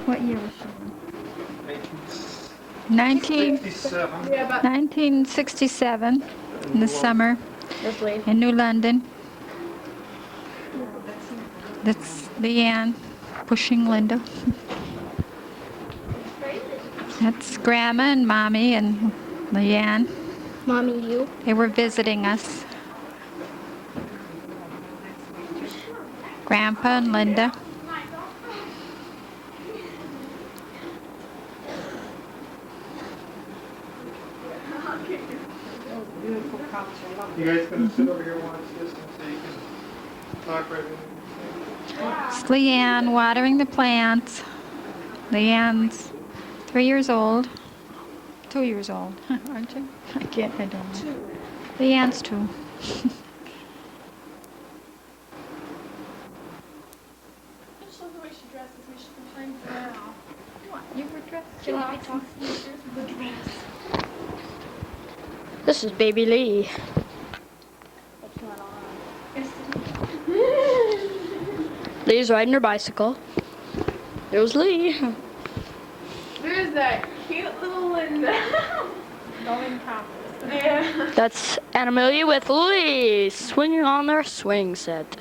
What year was she born? 1967 in the summer in New London. That's Leanne pushing Linda. That's Grandma and Mommy and Leanne. Mommy, you? They were visiting us. Grandpa and Linda. You guys gonna sit over here and watch this and so you can talk right in? It's Leanne watering the plants. Leanne's 3 years old. 2 years old, aren't you? I don't know. Leanne's 2. Just look the way she dresses me. She complains now. What? You were dressed. She likes sneakers with a dress. This is Baby Lee. That's not on. Lee's riding her bicycle. There's Lee. There's that cute little Linda. Going topless. Yeah. That's Amelia with Lee swinging on their swing set.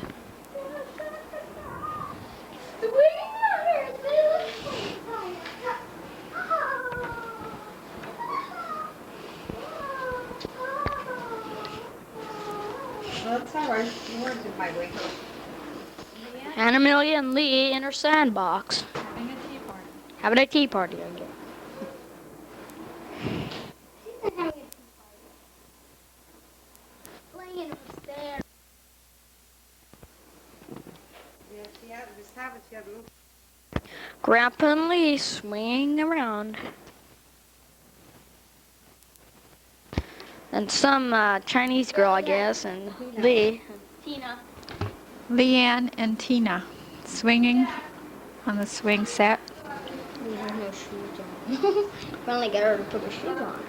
That's all right. You weren't in my way. Amelia and Lee in her sandbox. Having a tea party. Having a tea party again. Grandpa and Lee swinging around. And some Chinese girl, I guess, and Lee. Tina. Leanne and Tina swinging on the swing set. We have no shoes on. Finally got her to put her shoes on.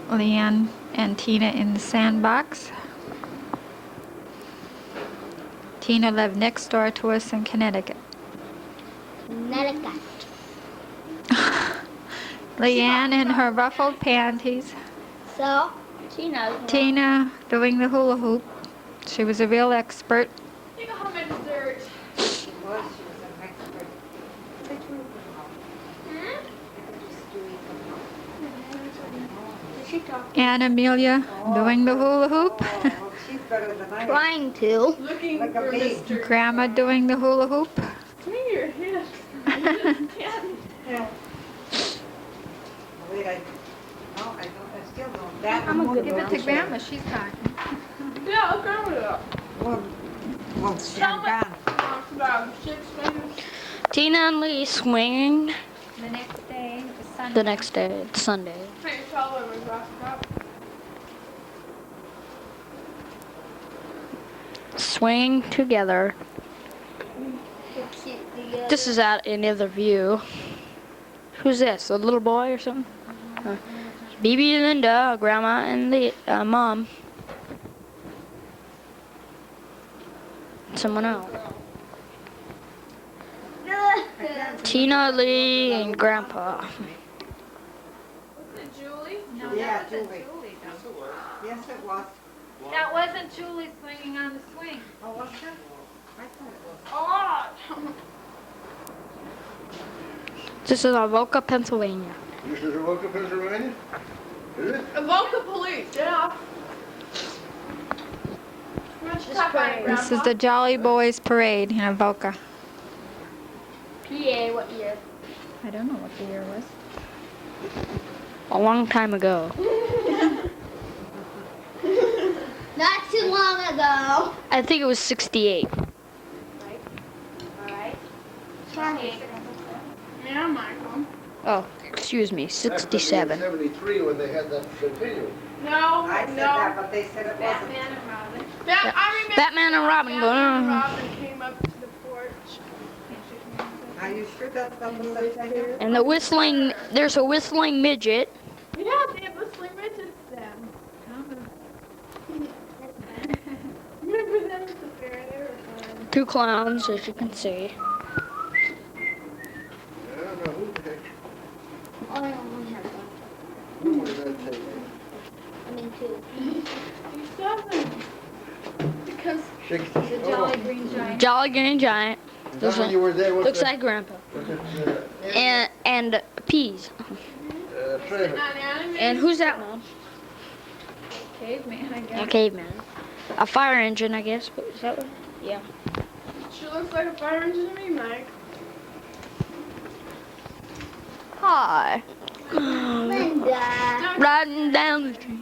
Leanne and Tina in the sandbox. Tina lived next door to us in Connecticut. Connecticut. Leanne in her ruffled panties. So, Tina doing the hula hoop. She was a real expert. You know how my dessert. She was an expert. And Amelia doing the hula hoop. Oh, she's better than I am. trying to. Looking Like a for bee. Mr. Grandma doing the hula hoop. Swing your hips. Yeah. Wait, I still don't. That I'm a good Give it to Grandma, she's talking. Yeah, I'll grab it up. Well, she's gone. It's about 6 minutes. Tina and Lee swinging. The next day, it was Sunday. The next day, it's Sunday. Hey, tell her we're about to Swinging together. This is at another view. Who's this? A little boy or something? Bibi and Linda, Grandma and the Mom. Someone else. Tina, Lee, and Grandpa. Was it Julie? No, Yeah, that wasn't Julie. Julie, though. Yes, it was. That wasn't Julie swinging on the swing. Oh, was it? I thought it was. A lot. This is Avoca, Pennsylvania. This is Avoca, Pennsylvania? Is it? Avoca police, yeah. This is the Jolly Boys Parade in Avoca. PA, what year? I don't know what the year was. A long time ago. Not too long ago. I think it was 68. Alright. Yeah, Michael. Oh, excuse me, 67. 73 when they had that continuum. No, I said that, no. but they said it wasn't. Batman and Robin. I remember Batman and Robin Batman and going. Robin came up to the porch. Are you sure that's not the September? And the whistling, there's a whistling midget. Yeah, they have whistling midgets then. Remember them at the fair? They were fun. 2 clowns, as you can see. Jolly green giant. Jolly Green Giant. That's when you were there with Looks the, like Grandpa. with the, And peas. trailer. And who's that, Mom? Caveman, I A guess. caveman. A fire engine, I guess. Is that what? Yeah. She looks like a fire engine to me, Mike. Hi. Linda. Riding down the street.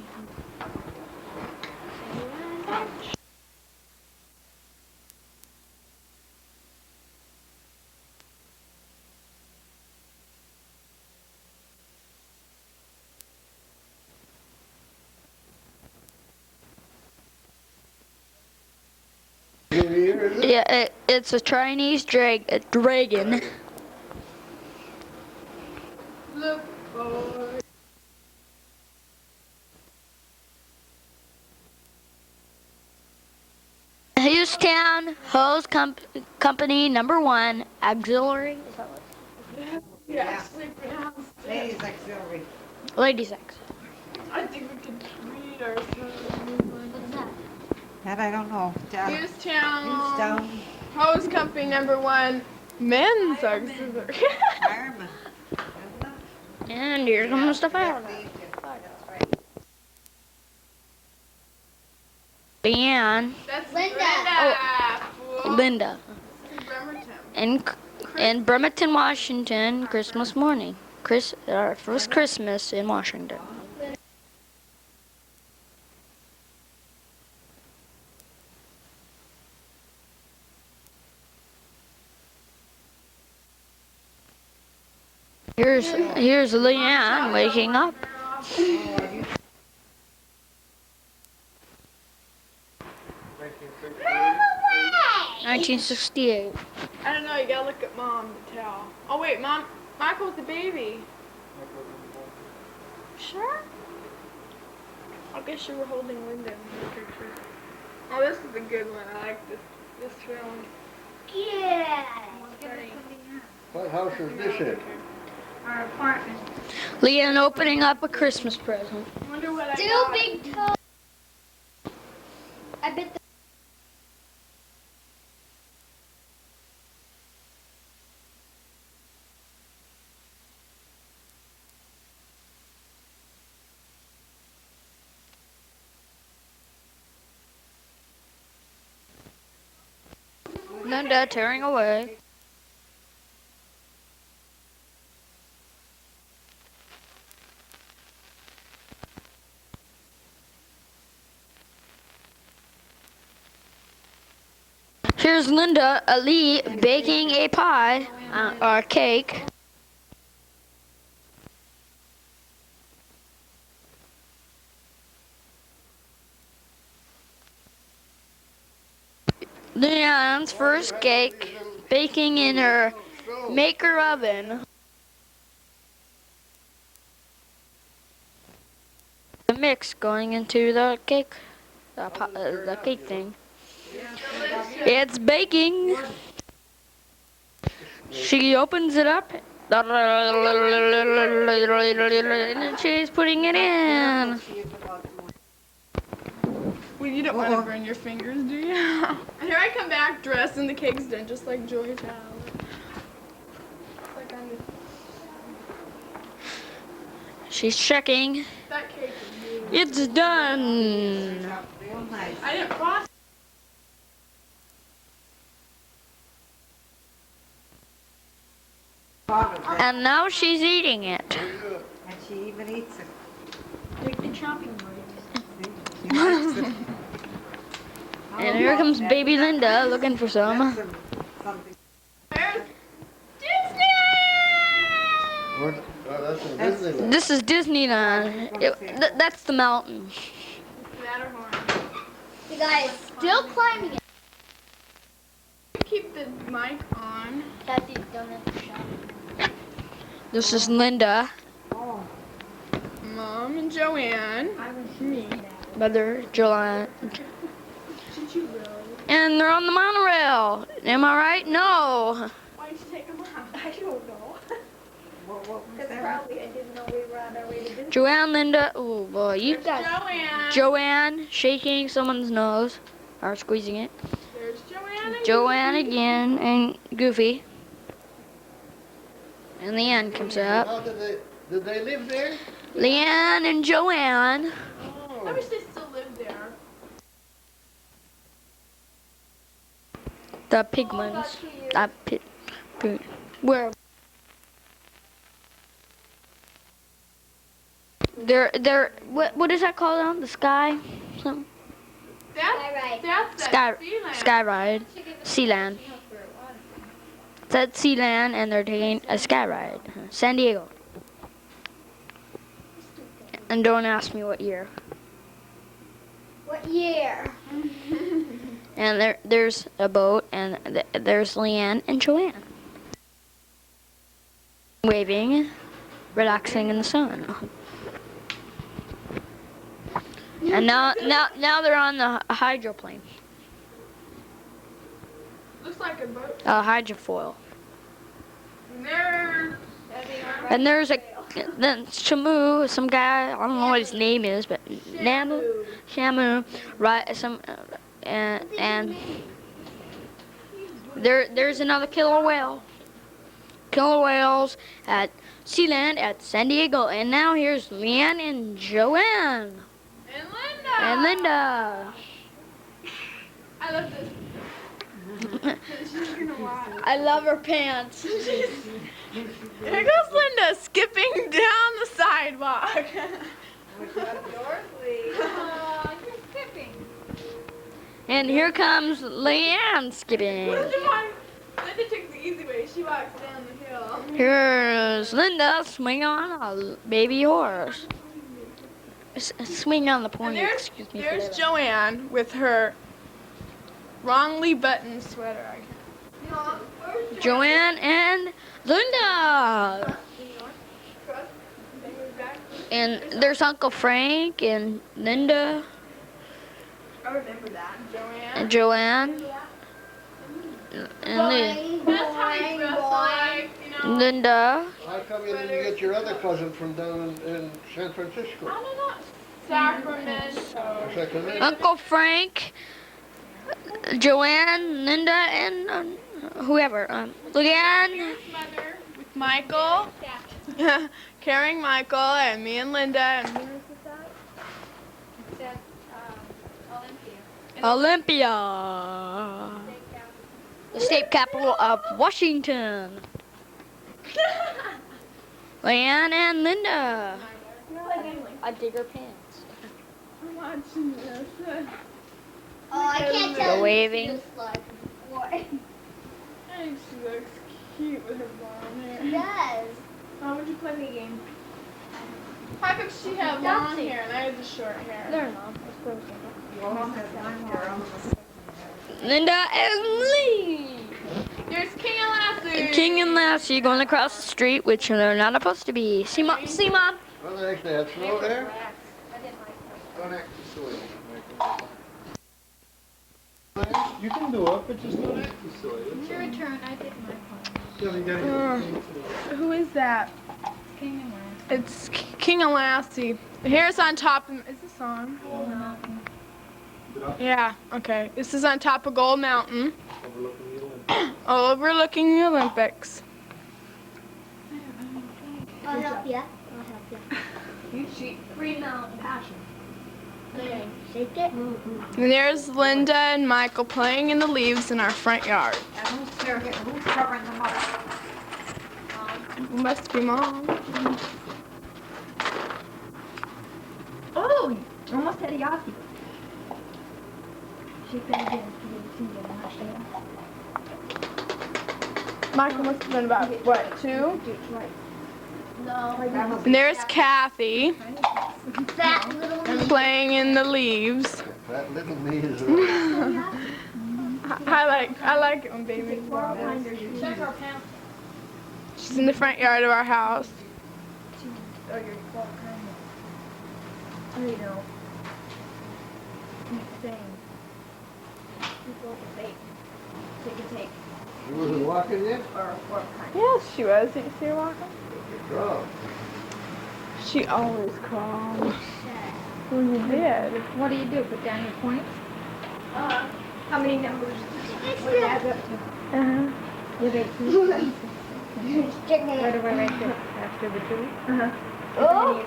Yeah, it's a Chinese dragon. Look for Houston Hose Company #1 Auxiliary. Is that what? yeah, sleeping house. Ladies auxiliary. Ladies X. I think we could read ourselves. What's that? That I don't know. Down. Houston Hose Company #1 men's auxiliary. Fireman. And here comes the fire. Leanne. That's Linda. Fool. Linda. Bremerton. In Bremerton, Washington, Christmas morning. First Christmas in Washington. Here's Leanne waking up. 1968. I don't know, you gotta look at Mom to tell. Oh wait, Mom, Michael's the baby. Sure? I guess you were holding Linda in the picture. Oh, this is a good one. I like this film. Yeah. What house is this in? Our apartment. Leanne opening up a Christmas present. Wonder what I Two got. big toes. I bet the Linda tearing away. Here's Linda Ali baking a pie or cake. Leon's first cake baking in her maker oven. The mix going into the cake, the cake thing. It's baking. She opens it up. And she's putting it in. Well, you don't want to burn your fingers, do you? Here I come back dressed and the cake's done, just like Joy Child. It's like I'm She's checking. that cake is beautiful. It's done. Real nice. I didn't frost. And now she's eating it. And she even eats it. Take the chopping board. She likes it. And here comes baby Linda looking for some. That's something. There's What? Oh, that's in Disneyland. This is Disneyland. That's the mountain. Matterhorn. the guy is still climbing it. Keep the mic on. Daddy's done at the shop. This is Linda, Oh, Mom and Joanne. Me. Mother Joanne. Did you really? And they're on the monorail. Am I right? No. Why'd you take them out? I don't know. what was Because that? probably I didn't know we were on our way to Disney. Joanne, Linda. Oh boy, you got Joanne. Joanne shaking someone's nose or squeezing it. Joanne again, and Goofy. And Leanne comes up. How did they live there? Leanne and Joanne. I wish they still lived there. The pig ones. Where? They're what is that called on the sky? Something. That's Sky Sealand. Sky Ride. Sealand. That's Sealand, and they're taking a sky ride. San Diego. And don't ask me what year. What year? And there's a boat, and there's Leanne and Joanne. Waving, relaxing in the sun. And now they're on the hydroplane. Looks like a boat. Hydrofoil. And there's then Shamu, some guy, I don't know what his name is, but Shamu, right? And there's another killer whale. Killer whales at Sealand at San Diego, and now here's Leanne and Joanne and Linda. I love this. She's gonna watch. I love her pants. Here goes Linda skipping down the sidewalk. Oh, you're skipping. And here comes Leanne skipping. Linda took the easy way. She walks down the hill. Here's Linda swinging on a baby horse. Swing on the And pony, excuse me. there's Joanne with her wrongly buttoned sweater. Joanne and Linda. And there's Uncle Frank and Linda I remember that. and Joanne. And That's how you dress like, you know. Linda. How come you didn't get your other cousin from down in San Francisco? I don't know. Sacramento. Sacramento. Uncle Frank, Joanne, Linda, and whoever. Leanne. Here's Mother with Michael. Carrying Michael and me and Linda. And where's this at? Olympia. The state capital of Washington. Leanne and Linda. I dig her pants. I'm watching this. Oh, I can't The tell you waving. what she looks like. What? I think she looks cute with her blonde hair. She does. Why would you play me a game? How come she had long hair and I had the short hair? There, Mom. Well, Linda and Lee. There's King and Lassie. King and Lassie going across the street, which they're not supposed to be. See, Mom? See, Mom? Well, they actually had snow there? Don't act silly, Michael. You can do it, but just don't act too silly. It's your turn. I did my part. Yeah, you gotta get the thing Who is that? King and Lassie. It's King and Lassie. Here's on top. Is this on? Yeah. Okay. This is on top of Gold Mountain, overlooking the Olympics. overlooking the Olympics. I'll help you. Green Mountain Passion. Shake it. And there's Linda and Michael playing in the leaves in our front yard. who's covering them up? Must be Mom. Oh, almost had a yaki. Shake that again. Michael must have been about, what, 2? No. And there's Kathy That little playing in the leaves. That little me is I like it when babies wobble. She's in the front yard of our house. She wasn't walking yet? Yes, she was. Did you see her walking? Drop. She always crawls. Well, you did. What do? Put down your points? How many numbers? What it adds up to? You have 18 cents. Where do I write this? After the 2? Oh!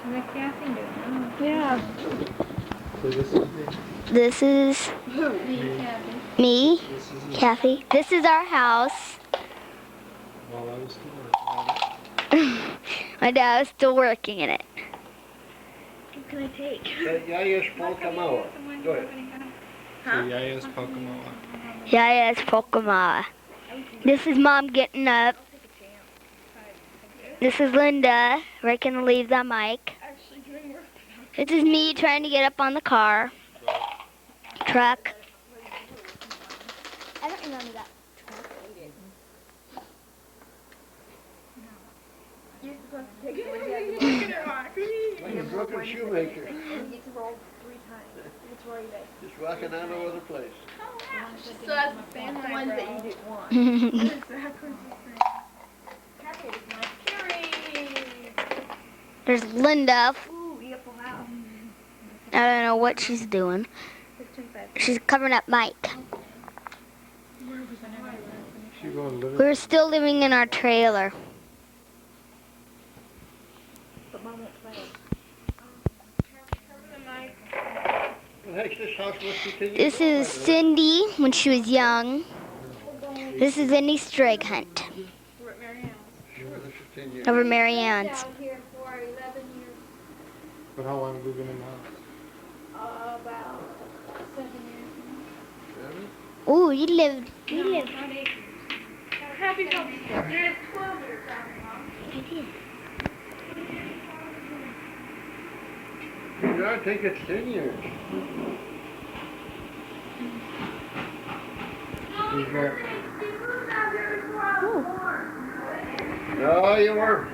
What Kathy doing? Yeah. So this is This is me, Kathy. This is our house. while I was still working. My dad is still working in it. What can I take? Yaya's Pokemon. Go ahead. So Yaya's Pokemon. Yeah, it's Pokemon. This is Mom getting up. This is Linda raking the leaves on Mike. Actually doing work. This is me trying to get up on the car. Truck. I don't remember that. You're supposed to take it when Look at her, Mark. Like a broken shoemaker. and you get to roll 3 times. It's right there. Just rocking out all over the place. She still has the same The ones that you eyebrow. didn't want. Exactly the same. Happy is nice. Carrie! There's Linda. Ooh, beautiful house. I don't know what she's doing. 15 She's covering up Mike. She going to live We're still living in our trailer. But Mom won't play it. Well, heck, this house must be 10 years This old, is by the way. Cindy when she was young. This is Cindy Streg Hunt We're at Mary Ann's. Sure, this is 10 years. over Mary Ann's. Down here for 11 years. But how long have we been in the house? About 7 years. Seven? Ooh, you lived. We live. Happy Healthy Store. There's 12 years down here, Mom. Yeah, I think it's 10 years. Who's that? No, you weren't.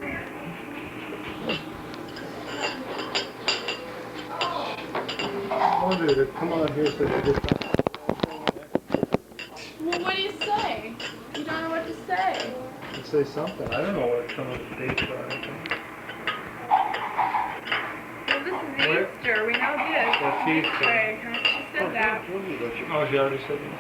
I wonder to come on here so they just Well, what do you say? You don't know what to say. say something. I don't know what some of the dates are. Well, this is Easter. We know this. That's Easter. She said that. Oh, she already said that.